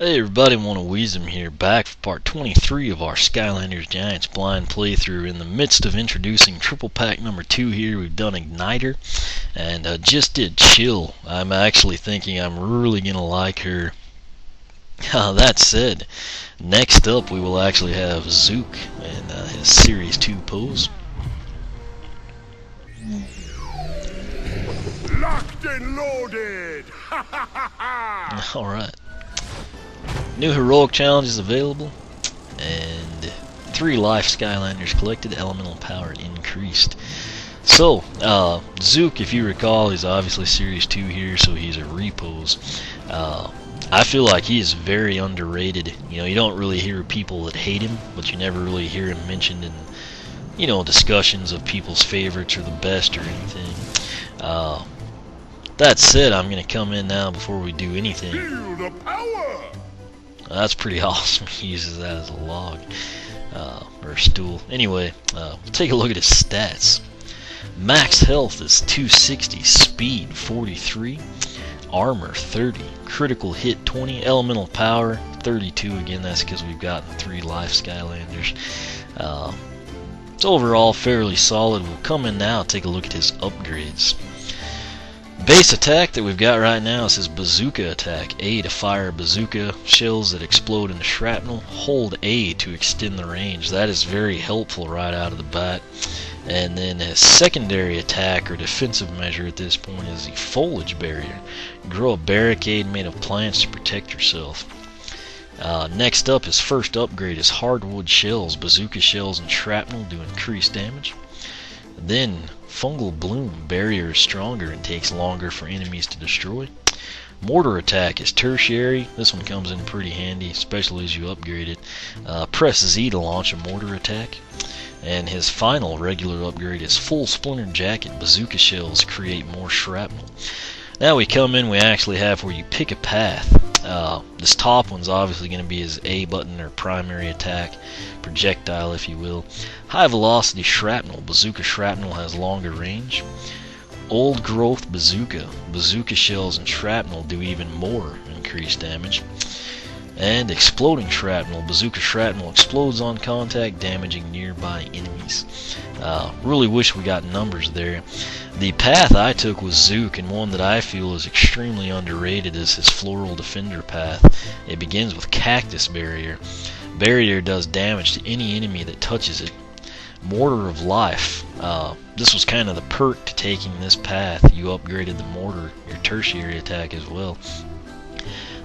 Hey everybody, want to Weezem here, back for part 23 of our Skylanders Giants blind playthrough. In the midst of introducing triple pack number 2 here, we've done Igniter, and just did Chill. I'm actually thinking I'm really going to like her. That said, next up we will actually have Zook and his Series 2 pose. Locked and loaded! Alright. New heroic challenges available, and 3 life Skylanders collected, elemental power increased. So, Zook, if you recall, is obviously Series 2 here, so he's a repose. I feel like he is very underrated. You know, you don't really hear people that hate him, but you never really hear him mentioned in, you know, discussions of people's favorites or the best or anything. That said, I'm going to come in now before we do anything. Feel the power! That's pretty awesome. He uses that as a log or a stool. Anyway, we'll take a look at his stats. Max health is 260, speed 43, armor 30, critical hit 20, elemental power 32. Again, that's because we've gotten 3 life Skylanders. It's overall fairly solid. We'll come in now and take a look at his upgrades. Base attack that we've got right now is his bazooka attack. A to fire bazooka shells that explode into shrapnel. Hold A to extend the range. That is very helpful right out of the bat. And then his secondary attack or defensive measure at this point is the foliage barrier. Grow a barricade made of plants to protect yourself. Next up, his first upgrade is hardwood shells. Bazooka shells and shrapnel do increased damage. Then fungal bloom, barrier is stronger and takes longer for enemies to destroy. Mortar attack is tertiary. This one comes in pretty handy, especially as you upgrade it. Press Z to launch a mortar attack. And his final regular upgrade is full splinter jacket. Bazooka shells create more shrapnel. Now we come in, we actually have where you pick a path. This top one's obviously going to be his A button or primary attack, projectile if you will. High velocity shrapnel. Bazooka shrapnel has longer range. Old growth bazooka. Bazooka shells and shrapnel do even more increased damage. And exploding shrapnel. Bazooka shrapnel explodes on contact, damaging nearby enemies. Really wish we got numbers there. The path I took was Zook, and one that I feel is extremely underrated is his floral defender path. It begins with cactus barrier. Barrier does damage to any enemy that touches it. Mortar of life. This was kind of the perk to taking this path. You upgraded the mortar, your tertiary attack as well.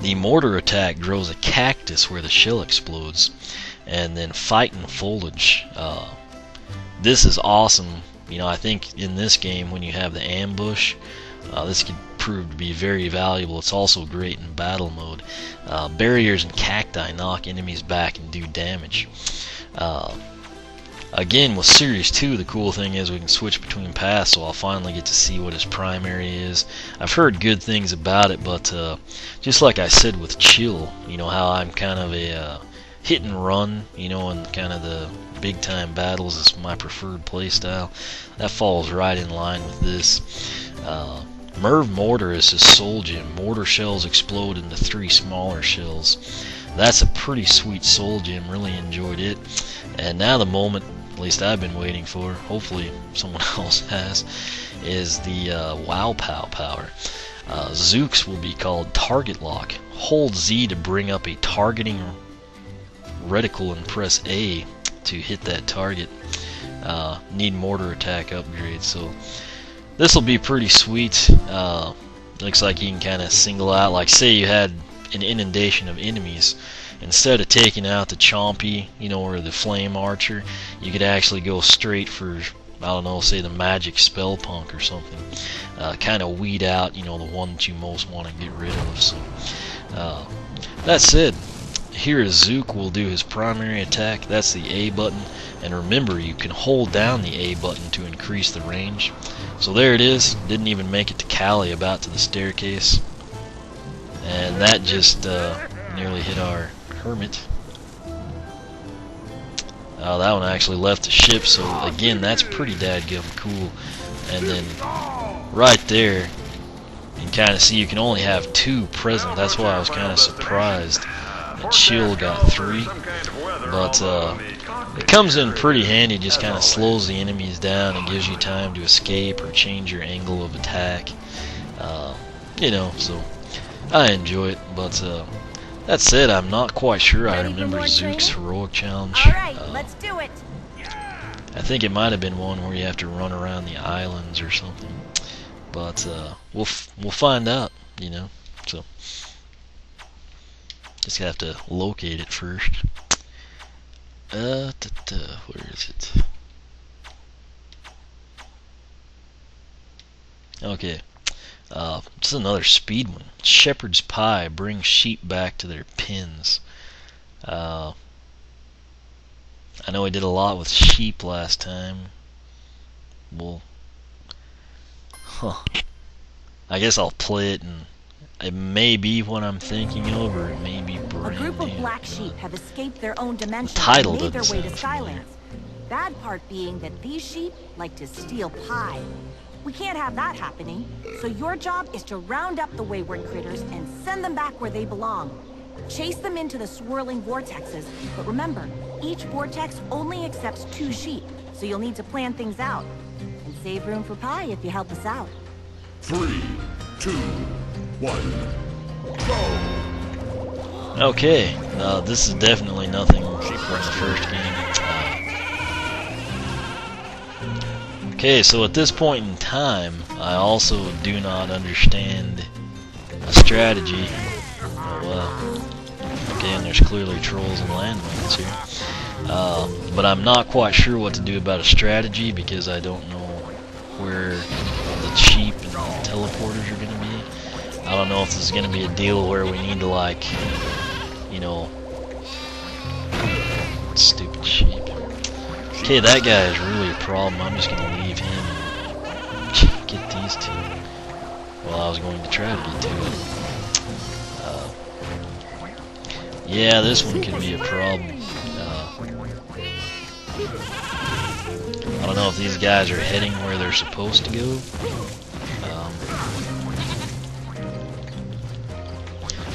The mortar attack grows a cactus where the shell explodes. And then fight and foliage. This is awesome. You know, I think in this game when you have the ambush, this could prove to be very valuable. It's also great in battle mode. Barriers and cacti knock enemies back and do damage. Again, with Series 2, the cool thing is we can switch between paths, so I'll finally get to see what his primary is. I've heard good things about it, but just like I said with Chill, you know, how I'm kind of a hit and run, you know, and kind of the big time battles is my preferred playstyle. That falls right in line with this. Merv Mortar is his soul gem. Mortar shells explode into 3 smaller shells. That's a pretty sweet soul gem. Really enjoyed it. And now the moment, at least I've been waiting for, hopefully someone else has, is the Wow Pow power. Zooks will be called Target Lock. Hold Z to bring up a targeting reticle and press A to hit that target. Need mortar attack upgrade, so this will be pretty sweet. Looks like you can kind of single out, like say you had an inundation of enemies. Instead of taking out the Chompy, you know, or the Flame Archer, you could actually go straight for, I don't know, say the Magic Spell Punk or something. Kind of weed out, you know, the one that you most want to get rid of. So that said, here is Zook will do his primary attack. That's the A button, and remember you can hold down the A button to increase the range. So there it is. Didn't even make it to Cali, about to the staircase, and that just nearly hit our hermit. That one actually left the ship, so again that's pretty dadgum cool. And then right there you can kind of see you can only have 2 present. That's why I was kind of surprised. and Chill got 3. But it comes in pretty handy, just kind of slows the enemies down and gives you time to escape or change your angle of attack. You know, so I enjoy it. But that said, I'm not quite sure I remember Zook's heroic challenge. Alright, let's do it. I think it might have been one where you have to run around the islands or something. But we'll find out, you know. So just have to locate it first. Where is it? Okay. This is another speed one. Shepherd's pie brings sheep back to their pens. I know I did a lot with sheep last time. Well, I guess I'll play it, and it may be what I'm thinking of, or it may be brand A group of new, black sheep have escaped their own dimension title and made their doesn't way to sound familiar. Skylanders. Bad part being that these sheep like to steal pie. We can't have that happening, so your job is to round up the wayward critters and send them back where they belong. Chase them into the swirling vortexes, but remember, each vortex only accepts 2 sheep, so you'll need to plan things out. And save room for pie if you help us out. 3, 2, 1, go! Okay, this is definitely nothing from the first game. Okay, so at this point in time, I also do not understand a strategy. Okay, and there's clearly trolls and landmines here. But I'm not quite sure what to do about a strategy because I don't know where the sheep and the teleporters are going to be. I don't know if this is going to be a deal where we need to, like, you know, stupid sheep. Okay, that guy is really a problem. I'm just going to leave him and get these 2. Well, I was going to try to get 2. Yeah, this one could be a problem. I don't know if these guys are heading where they're supposed to go.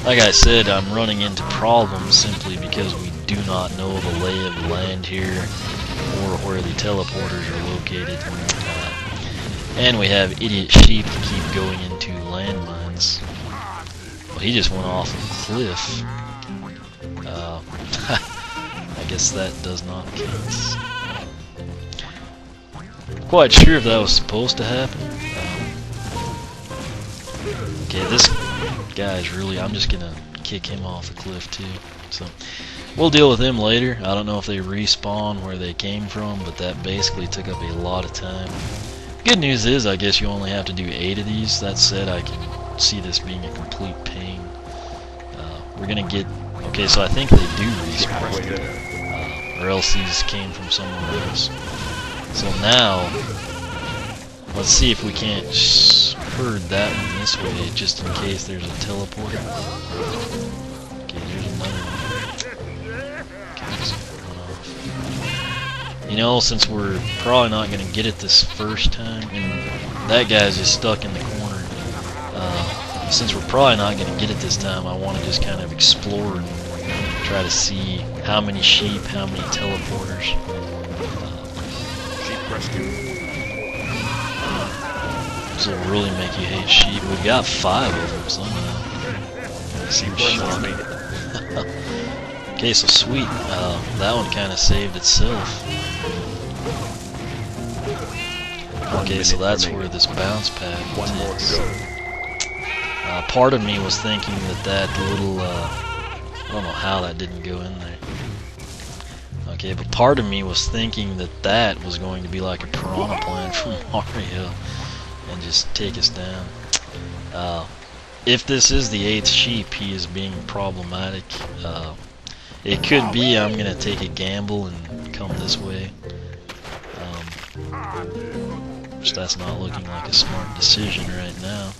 Like I said, I'm running into problems simply because we do not know the lay of the land here or where the teleporters are located. And we have idiot sheep to keep going into landmines. Well, he just went off a cliff. I guess that does not count. Quite sure if that was supposed to happen. Okay, this guy's really... I'm just gonna kick him off the cliff too. So we'll deal with him later. I don't know if they respawn where they came from, but that basically took up a lot of time. Good news is, I guess you only have to do 8 of these. That said, I can see this being a complete pain. We're gonna get... Okay, so I think they do respawn. Or else these came from somewhere else. So now, let's see if we can't herd that one this way, just in case there's a teleporter. Okay, there's another one. Okay, just run off. You know, since we're probably not going to get it this first time, and that guy's just stuck in the corner, since we're probably not going to get it this time, I want to just kind of explore and try to see how many sheep, how many teleporters. This will really make you hate sheep. We've got 5 of them somehow. Okay, so sweet. That one kind of saved itself. Okay, so that's where this bounce pad is. Part of me was thinking that little... I don't know how that didn't go in there. Okay, but part of me was thinking that was going to be like a piranha plant from Mario and just take us down. If this is the 8th sheep, he is being problematic. It could be I'm going to take a gamble and come this way. Which that's not looking like a smart decision right now.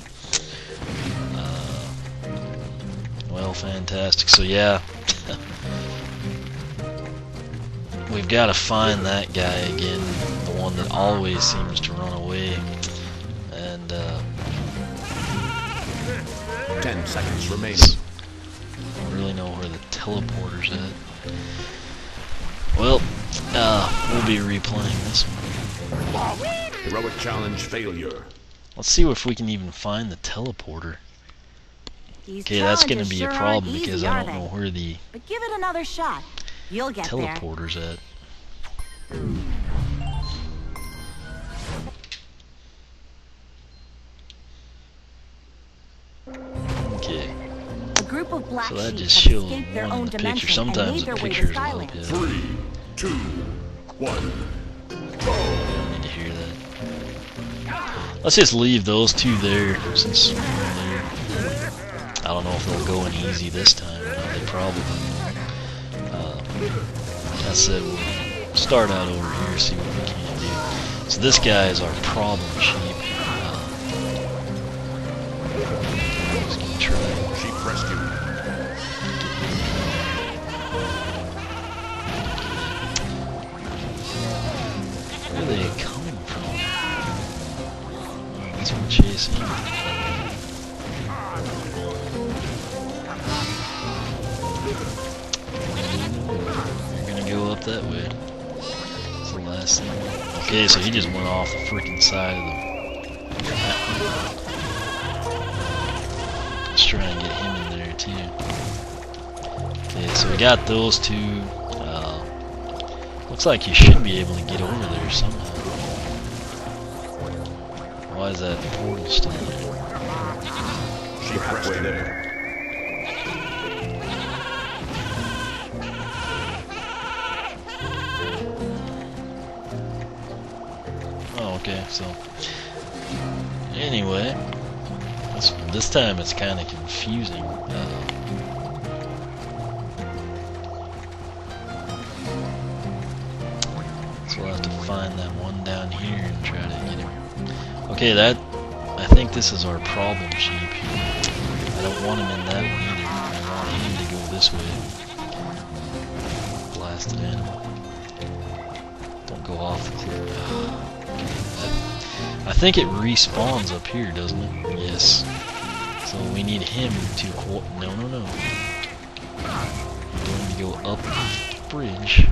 Well, fantastic. So yeah, we've got to find that guy again, the one that always seems to run away. And 10 seconds remaining. don't really know where the teleporter's at. Well, we'll be replaying this one. Heroic challenge failure. Let's see if we can even find the teleporter. Okay, that's going to be a problem because I don't know where the But give it another shot. You'll get there. teleporter's at. Okay, A group of black so that sheep just have showed escaped their one own in the picture. dimension and Sometimes made the their way to pictures will help Skylanders. you. 3, 2, 1. I need to hear that. Let's just leave those two there since they're there. I don't know if they'll go in easy this time. They probably will. That said, we'll start out over here, see what we can do. So this guy is our problem sheep. Just gonna try. Sheep rescue. Where are they coming from? Oh, that's one chasing him. You're gonna go up that way. That's the last thing. Okay, so he just went off the freaking side of the... Let's try and get him in there too. Okay, so we got those two. Looks like you should be able to get over there somehow. Why is that portal still there? Sheep halfway there. Oh, okay, so... Anyway, this time it's kind of confusing. So we'll have to find that one down here and try to get him. Okay, I think this is our problem sheep. I don't want him in that one either. I want him to go this way. Blasted animal. Don't go off the cliff. I think it respawns up here, doesn't it? Yes. So we need him to... No, no, no. I'm going to go up the bridge.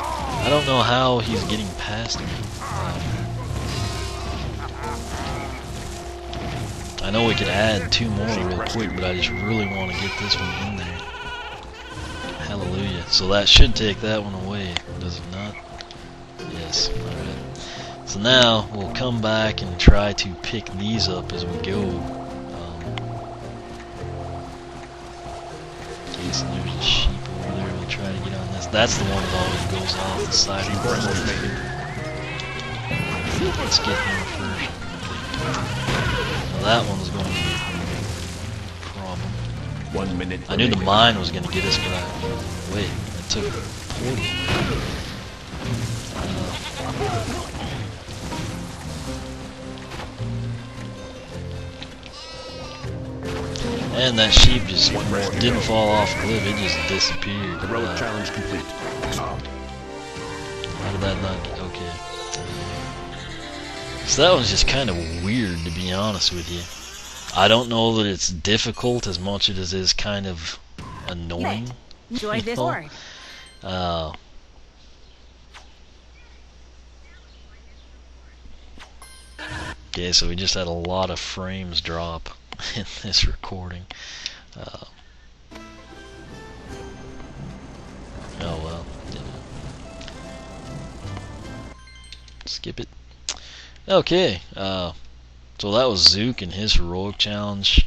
I don't know how he's getting past me. I know we could add two more real quick, but I just really want to get this one in there. Hallelujah. So that should take that one away, does it not? Yes. Alright. So now we'll come back and try to pick these up as we go. Okay, so there's a sheep over there. We'll try to get on this. That's the one that always goes off the side of the road. Let's get him first. Now that one's going to be a problem. 1 minute. I knew the mine was going to get us, but wait, it took a portal. And that sheep just didn't fall off the cliff, it just disappeared. Heroic challenge complete. How did that not get... Okay. So that was just kind of weird, to be honest with you. I don't know that it's difficult as much as it is kind of annoying. Enjoy this board. Okay, so we just had a lot of frames drop in this recording. Oh well. Yeah. Skip it. Okay, so that was Zook and his heroic challenge.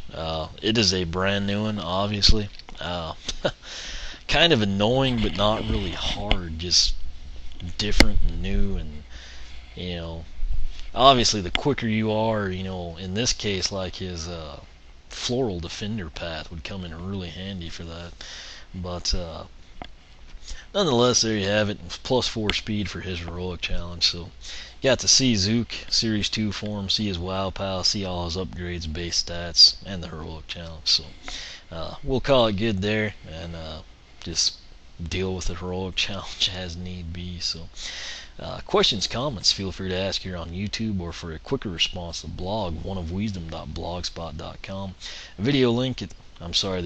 It is a brand new one, obviously. Kind of annoying, but not really hard. Just different and new, and you know, obviously the quicker you are, you know, in this case, like his floral defender path would come in really handy for that. But nonetheless, there you have it. +4 speed for his heroic challenge. So got to see Zook Series 2 form, see his WoW pal, see all his upgrades, base stats, and the heroic challenge. So we'll call it good there, and just deal with the heroic challenge as need be. So questions, comments, feel free to ask here on YouTube, or for a quicker response, the blog, oneofwisdom.blogspot.com. Video link, the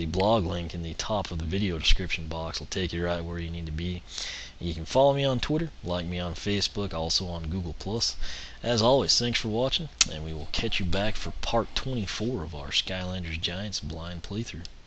blog link in the top of the video description box will take you right where you need to be. You can follow me on Twitter, like me on Facebook, also on Google+. As always, thanks for watching, and we will catch you back for part 24 of our Skylanders Giants blind playthrough.